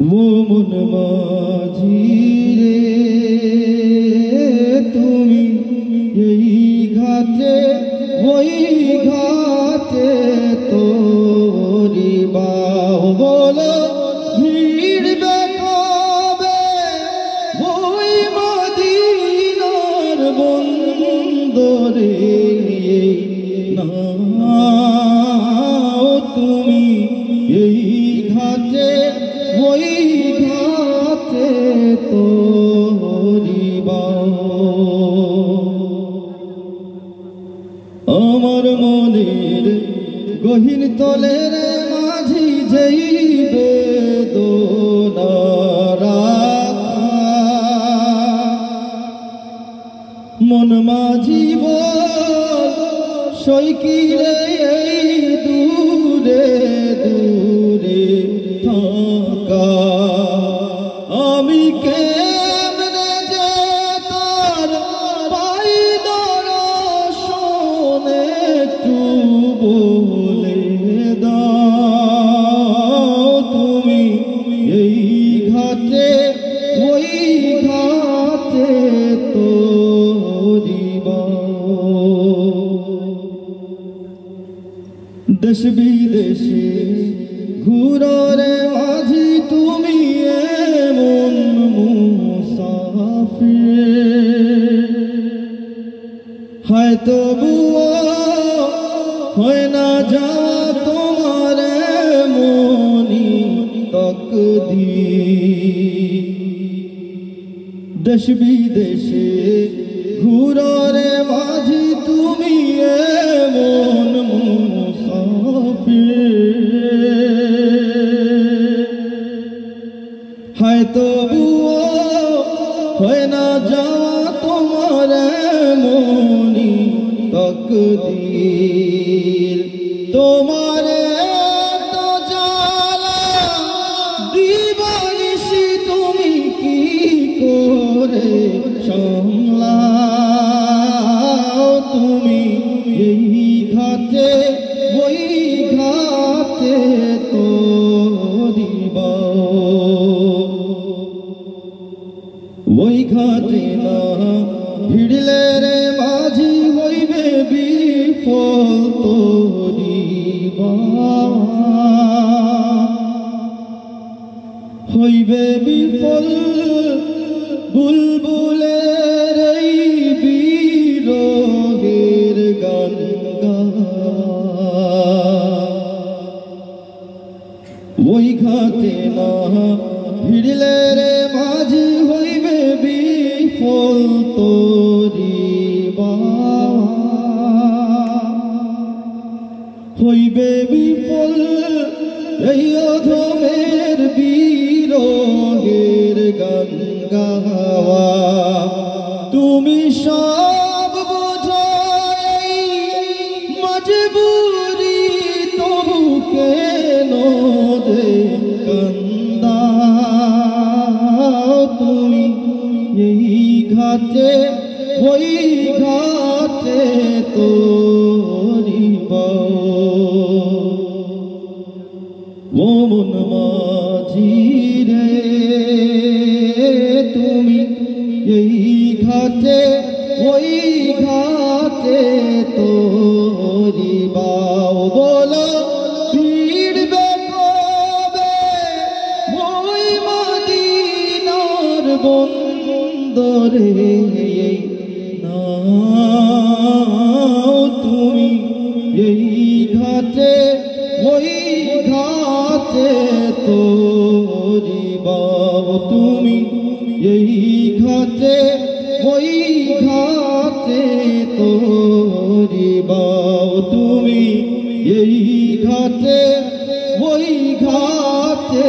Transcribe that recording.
মন মাঝি রে তুমি এই ঘাটে ওই ঘাটে তোরি বাহ বলো ভিড় কবে ওই মদিনার বন্দরে নাও তুমি এই ঘাটে ওই ঘাটে তোরি বাহ আমার মনের গহীন তলের মাঝি যেই বেদনা রাখা মন মাঝি বল সইকি রে এই দূরে দূরে থাকা আমি কেমনে যে তার পাই দর্শনে একটু বলে দাও তুমি এই ঘাটে ওই ঘাটে তোরি দেশ বিদেশে ঘুরো রে মাঝি তুমি এমন মুসাফির হয়তো বুয়া হয় না যাওয়া তোমার মনি তকদীর দেশ বিদেশে ঘুরো রে মাঝি তুমি এমন হয়তো হয় না যাওয়া তোমার মনি তকদীর তোমার তো জ্বালা দিবানিশি তুমি কি করে সামলাও তুমি এই ঘাটে ওই ঘাটে তোরি বাহ ওই ঘাটে না ভিড়লে রে মাঝি হইবে বিফল তোরি বাহ হইবে বিফল বুলবুলের এই বিরহের গান ওই ঘাটে না ভিড়লে রে মাঝি হইবে বিফল তোরি বাহ হইবে বিফল এই অধমের বিরহের গান গাওয়া তুমি সব বোঝো মজবুরি তবু কেন যে কান্দাও তুমি এই ঘাটে ওই ঘাটে তোরি বাহ মন মাঝি রে তুমি এই ঘাটে ওই ঘাটে তোরি বাহ বলো ফিরবে কবে ওই মদিনার বন্দরে নাও তুমি এই ঘাটে ওই ঘাটে তোরি বাহ তুমি এই ঘাটে ওই ঘাটে তোরি বাহ তুমি এই ঘাটে ওই ঘাটে